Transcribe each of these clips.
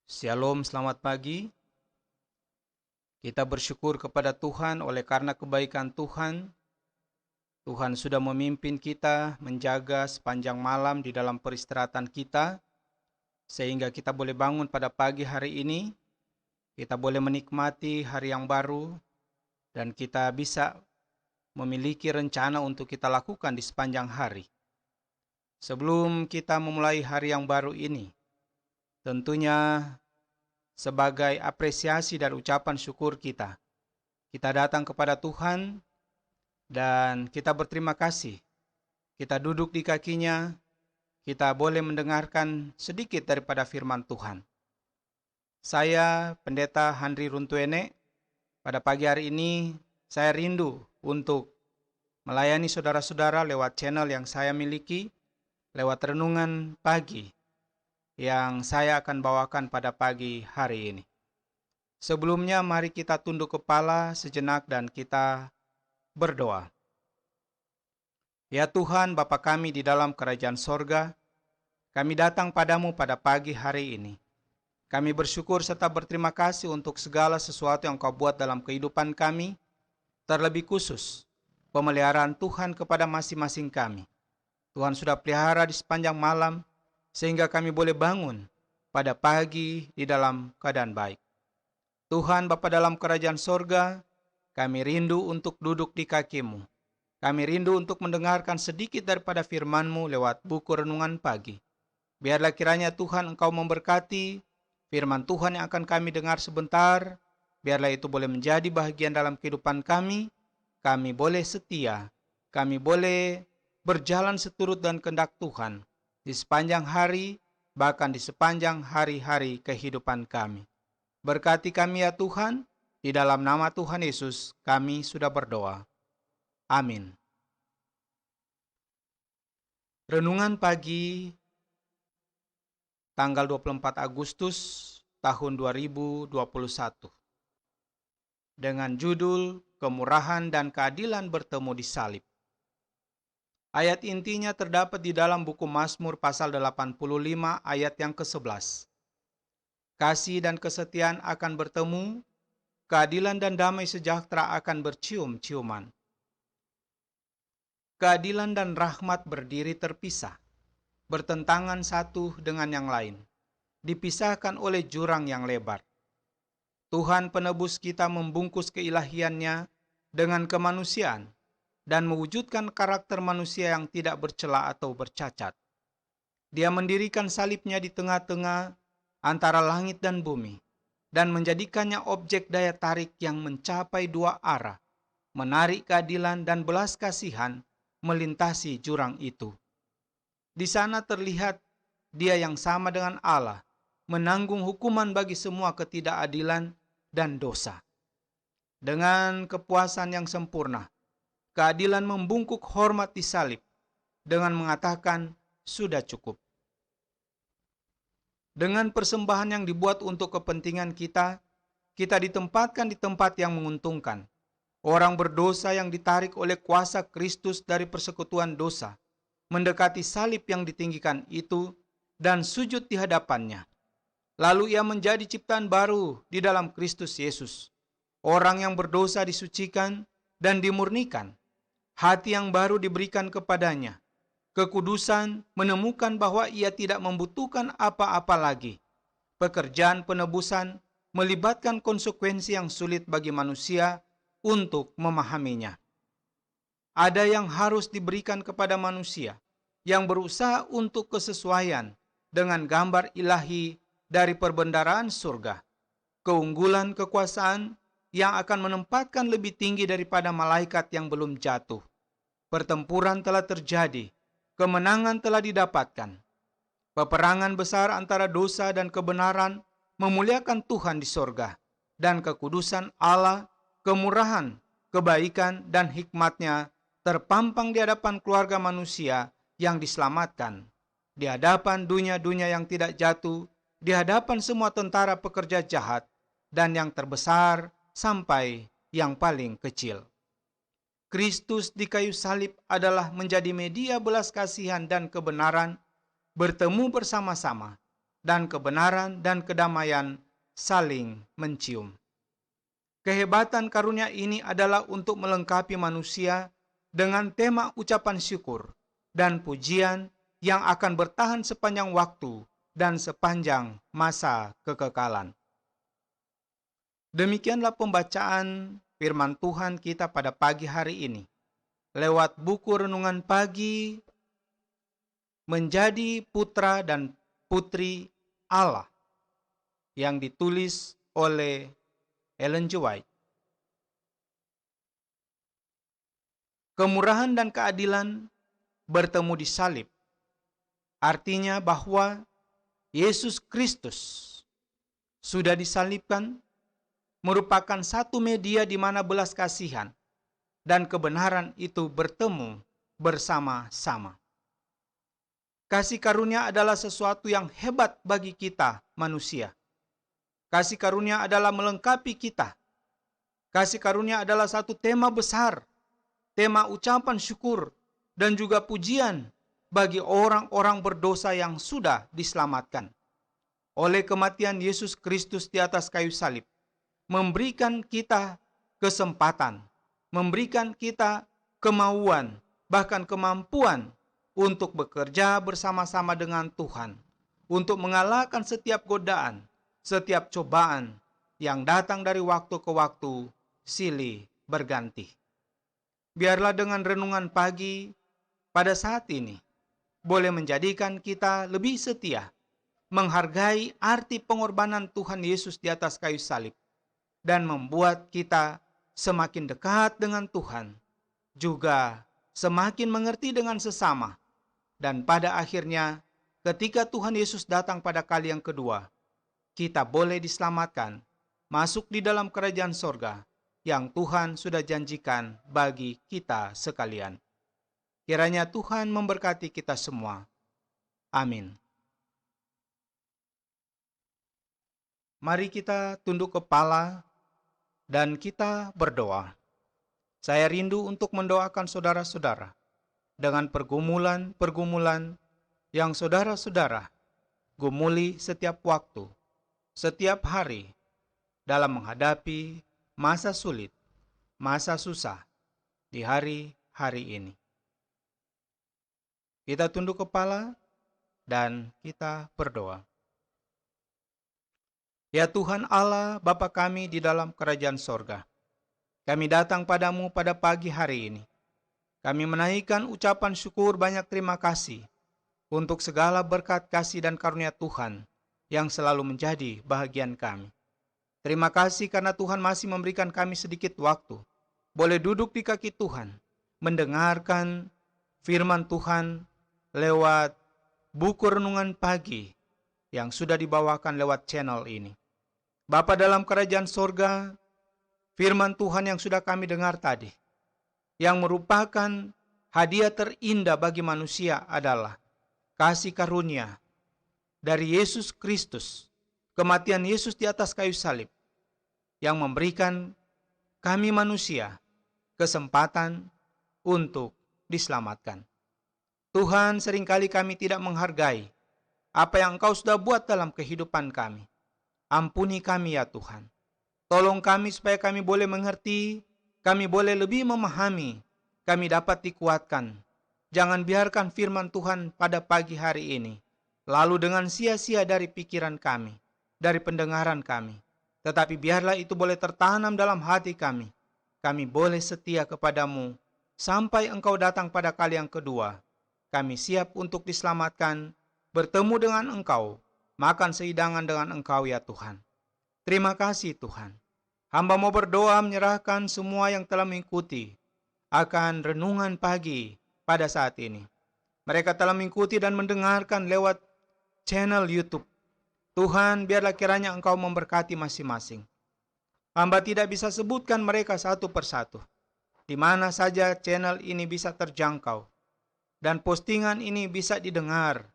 Shalom, selamat pagi. Kita bersyukur kepada Tuhan oleh karena kebaikan Tuhan. Tuhan sudah memimpin kita menjaga sepanjang malam di dalam peristirahatan kita, sehingga kita boleh bangun pada pagi hari ini. Kita boleh menikmati hari yang baru, dan kita bisa memiliki rencana untuk kita lakukan di sepanjang hari. Sebelum kita memulai hari yang baru ini, tentunya sebagai apresiasi dan ucapan syukur kita datang kepada Tuhan dan kita berterima kasih. Kita duduk di kakinya, kita boleh mendengarkan sedikit daripada firman Tuhan. Saya, Pendeta Handri Runtuene, pada pagi hari ini saya rindu untuk melayani saudara-saudara lewat channel yang saya miliki, lewat renungan pagi yang saya akan bawakan pada pagi hari ini. Sebelumnya mari kita tunduk kepala sejenak dan kita berdoa. Ya Tuhan, Bapa kami di dalam kerajaan sorga, kami datang padamu pada pagi hari ini. Kami bersyukur serta berterima kasih untuk segala sesuatu yang Kau buat dalam kehidupan kami, terlebih khusus pemeliharaan Tuhan kepada masing-masing kami. Tuhan sudah pelihara di sepanjang malam, sehingga kami boleh bangun pada pagi di dalam keadaan baik. Tuhan Bapa dalam kerajaan sorga, kami rindu untuk duduk di kaki-Mu. Kami rindu untuk mendengarkan sedikit daripada firman-Mu lewat buku renungan pagi. Biarlah kiranya Tuhan Engkau memberkati firman Tuhan yang akan kami dengar sebentar. Biarlah itu boleh menjadi bahagian dalam kehidupan kami. Kami boleh setia. Kami boleh berjalan seturut dan kehendak Tuhan di sepanjang hari, bahkan di sepanjang hari-hari kehidupan kami. Berkati kami ya Tuhan, di dalam nama Tuhan Yesus kami sudah berdoa. Amin. Renungan pagi tanggal 24 Agustus tahun 2021 dengan judul Kemurahan dan Keadilan Bertemu di Salib. Ayat intinya terdapat di dalam buku Mazmur pasal 85 ayat yang ke-11. Kasih dan kesetiaan akan bertemu, keadilan dan damai sejahtera akan bercium-ciuman. Keadilan dan rahmat berdiri terpisah, bertentangan satu dengan yang lain, dipisahkan oleh jurang yang lebar. Tuhan penebus kita membungkus keilahiannya dengan kemanusiaan dan mewujudkan karakter manusia yang tidak bercela atau bercacat. Dia mendirikan salibnya di tengah-tengah antara langit dan bumi dan menjadikannya objek daya tarik yang mencapai dua arah, menarik keadilan dan belas kasihan melintasi jurang itu. Di sana terlihat Dia yang sama dengan Allah menanggung hukuman bagi semua ketidakadilan dan dosa. Dengan kepuasan yang sempurna, keadilan membungkuk hormat di salib dengan mengatakan sudah cukup. Dengan persembahan yang dibuat untuk kepentingan kita, kita ditempatkan di tempat yang menguntungkan. Orang berdosa yang ditarik oleh kuasa Kristus dari persekutuan dosa, mendekati salib yang ditinggikan itu dan sujud di hadapannya. Lalu ia menjadi ciptaan baru di dalam Kristus Yesus. Orang yang berdosa disucikan dan dimurnikan. Hati yang baru diberikan kepadanya. Kekudusan menemukan bahwa ia tidak membutuhkan apa-apa lagi. Pekerjaan penebusan melibatkan konsekuensi yang sulit bagi manusia untuk memahaminya. Ada yang harus diberikan kepada manusia yang berusaha untuk kesesuaian dengan gambar ilahi dari perbendaharaan surga. Keunggulan kekuasaan yang akan menempatkan lebih tinggi daripada malaikat yang belum jatuh. Pertempuran telah terjadi, kemenangan telah didapatkan. Peperangan besar antara dosa dan kebenaran memuliakan Tuhan di sorga, dan kekudusan Allah, kemurahan, kebaikan, dan hikmat-Nya terpampang di hadapan keluarga manusia yang diselamatkan, di hadapan dunia-dunia yang tidak jatuh, di hadapan semua tentara pekerja jahat, dan yang terbesar sampai yang paling kecil. Kristus di kayu salib adalah menjadi media belas kasihan dan kebenaran bertemu bersama-sama dan kebenaran dan kedamaian saling mencium. Kehebatan karunia ini adalah untuk melengkapi manusia dengan tema ucapan syukur dan pujian yang akan bertahan sepanjang waktu dan sepanjang masa kekekalan. Demikianlah pembacaan firman Tuhan kita pada pagi hari ini. Lewat buku renungan pagi, Menjadi Putra dan Putri Allah, yang ditulis oleh Ellen G. White. Kemurahan dan keadilan bertemu di salib. Artinya bahwa Yesus Kristus sudah disalibkan, merupakan satu media di mana belas kasihan dan kebenaran itu bertemu bersama-sama. Kasih karunia adalah sesuatu yang hebat bagi kita manusia. Kasih karunia adalah melengkapi kita. Kasih karunia adalah satu tema besar, tema ucapan syukur dan juga pujian bagi orang-orang berdosa yang sudah diselamatkan oleh kematian Yesus Kristus di atas kayu salib. Memberikan kita kesempatan, memberikan kita kemauan, bahkan kemampuan untuk bekerja bersama-sama dengan Tuhan, untuk mengalahkan setiap godaan, setiap cobaan yang datang dari waktu ke waktu, silih berganti. Biarlah dengan renungan pagi pada saat ini boleh menjadikan kita lebih setia, menghargai arti pengorbanan Tuhan Yesus di atas kayu salib, dan membuat kita semakin dekat dengan Tuhan, juga semakin mengerti dengan sesama. Dan pada akhirnya, ketika Tuhan Yesus datang pada kali yang kedua, kita boleh diselamatkan, masuk di dalam kerajaan sorga yang Tuhan sudah janjikan bagi kita sekalian. Kiranya Tuhan memberkati kita semua. Amin. Mari kita tunduk kepala dan kita berdoa. Saya rindu untuk mendoakan saudara-saudara dengan pergumulan-pergumulan yang saudara-saudara gumuli setiap waktu, setiap hari dalam menghadapi masa sulit, masa susah di hari-hari ini. Kita tunduk kepala dan kita berdoa. Ya Tuhan Allah, Bapa kami di dalam kerajaan sorga, kami datang padamu pada pagi hari ini. Kami menaikkan ucapan syukur banyak terima kasih untuk segala berkat kasih dan karunia Tuhan yang selalu menjadi bahagian kami. Terima kasih karena Tuhan masih memberikan kami sedikit waktu, boleh duduk di kaki Tuhan, mendengarkan firman Tuhan lewat buku renungan pagi yang sudah dibawakan lewat channel ini. Bapa dalam kerajaan sorga, firman Tuhan yang sudah kami dengar tadi, yang merupakan hadiah terindah bagi manusia adalah kasih karunia dari Yesus Kristus, kematian Yesus di atas kayu salib, yang memberikan kami manusia kesempatan untuk diselamatkan. Tuhan, seringkali kami tidak menghargai apa yang Engkau sudah buat dalam kehidupan kami. Ampuni kami ya Tuhan. Tolong kami supaya kami boleh mengerti, kami boleh lebih memahami, kami dapat dikuatkan. Jangan biarkan firman Tuhan pada pagi hari ini lalu dengan sia-sia dari pikiran kami, dari pendengaran kami. Tetapi biarlah itu boleh tertanam dalam hati kami. Kami boleh setia kepadamu sampai Engkau datang pada kali yang kedua. Kami siap untuk diselamatkan, bertemu dengan Engkau, makan sehidangan dengan Engkau ya Tuhan. Terima kasih Tuhan. Hamba mau berdoa menyerahkan semua yang telah mengikuti akan renungan pagi pada saat ini. Mereka telah mengikuti dan mendengarkan lewat channel YouTube. Tuhan, biarlah kiranya Engkau memberkati masing-masing. Hamba tidak bisa sebutkan mereka satu persatu, di mana saja channel ini bisa terjangkau, dan postingan ini bisa didengar.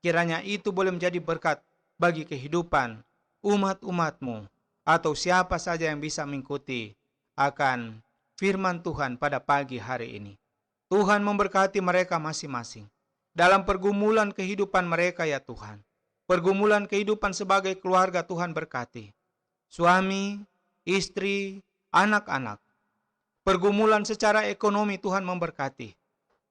Kiranya itu boleh menjadi berkat bagi kehidupan umat-umat-Mu, atau siapa saja yang bisa mengikuti akan firman Tuhan pada pagi hari ini. Tuhan memberkati mereka masing-masing dalam pergumulan kehidupan mereka ya Tuhan. Pergumulan kehidupan sebagai keluarga Tuhan berkati. Suami, istri, anak-anak. Pergumulan secara ekonomi Tuhan memberkati.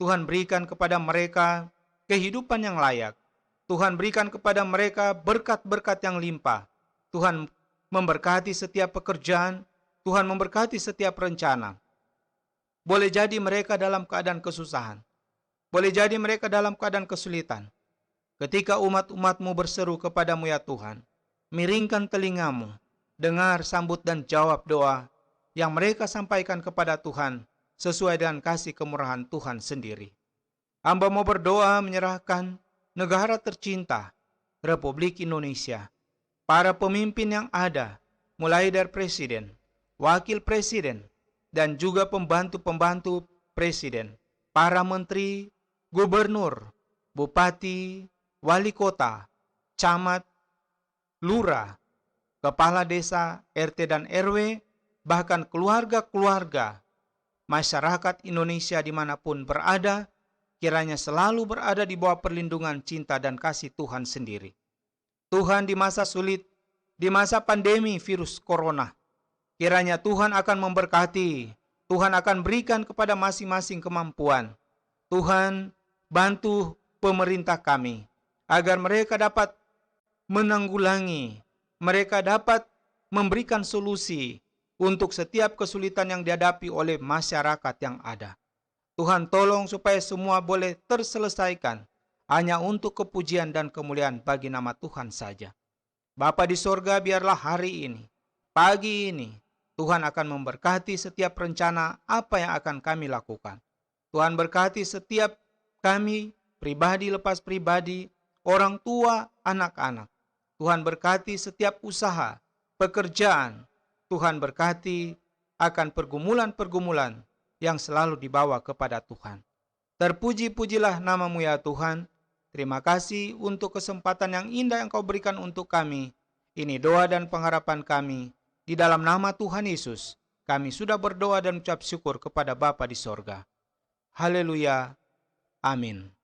Tuhan berikan kepada mereka kehidupan yang layak. Tuhan berikan kepada mereka berkat-berkat yang limpah. Tuhan memberkati setiap pekerjaan. Tuhan memberkati setiap rencana. Boleh jadi mereka dalam keadaan kesusahan. Boleh jadi mereka dalam keadaan kesulitan. Ketika umat-umat-Mu berseru kepadamu ya Tuhan, miringkan telingamu, dengar, sambut dan jawab doa yang mereka sampaikan kepada Tuhan sesuai dengan kasih kemurahan Tuhan sendiri. Hamba mau berdoa menyerahkan negara tercinta, Republik Indonesia, para pemimpin yang ada, mulai dari presiden, wakil presiden, dan juga pembantu-pembantu presiden, para menteri, gubernur, bupati, wali kota, camat, lurah, kepala desa, RT dan RW, bahkan keluarga-keluarga, masyarakat Indonesia dimanapun berada, kiranya selalu berada di bawah perlindungan cinta dan kasih Tuhan sendiri. Tuhan, di masa sulit, di masa pandemi virus corona, kiranya Tuhan akan memberkati, Tuhan akan berikan kepada masing-masing kemampuan. Tuhan, bantu pemerintah kami, agar mereka dapat menanggulangi, mereka dapat memberikan solusi untuk setiap kesulitan yang dihadapi oleh masyarakat yang ada. Tuhan tolong supaya semua boleh terselesaikan hanya untuk kepujian dan kemuliaan bagi nama Tuhan saja. Bapa di sorga, biarlah hari ini, pagi ini, Tuhan akan memberkati setiap rencana apa yang akan kami lakukan. Tuhan berkati setiap kami, pribadi lepas pribadi, orang tua, anak-anak. Tuhan berkati setiap usaha, pekerjaan. Tuhan berkati akan pergumulan-pergumulan yang selalu dibawa kepada Tuhan. Terpuji-pujilah nama-Mu ya Tuhan. Terima kasih untuk kesempatan yang indah yang Kau berikan untuk kami. Ini doa dan pengharapan kami. Di dalam nama Tuhan Yesus, kami sudah berdoa dan ucap syukur kepada Bapa di sorga. Haleluya. Amin.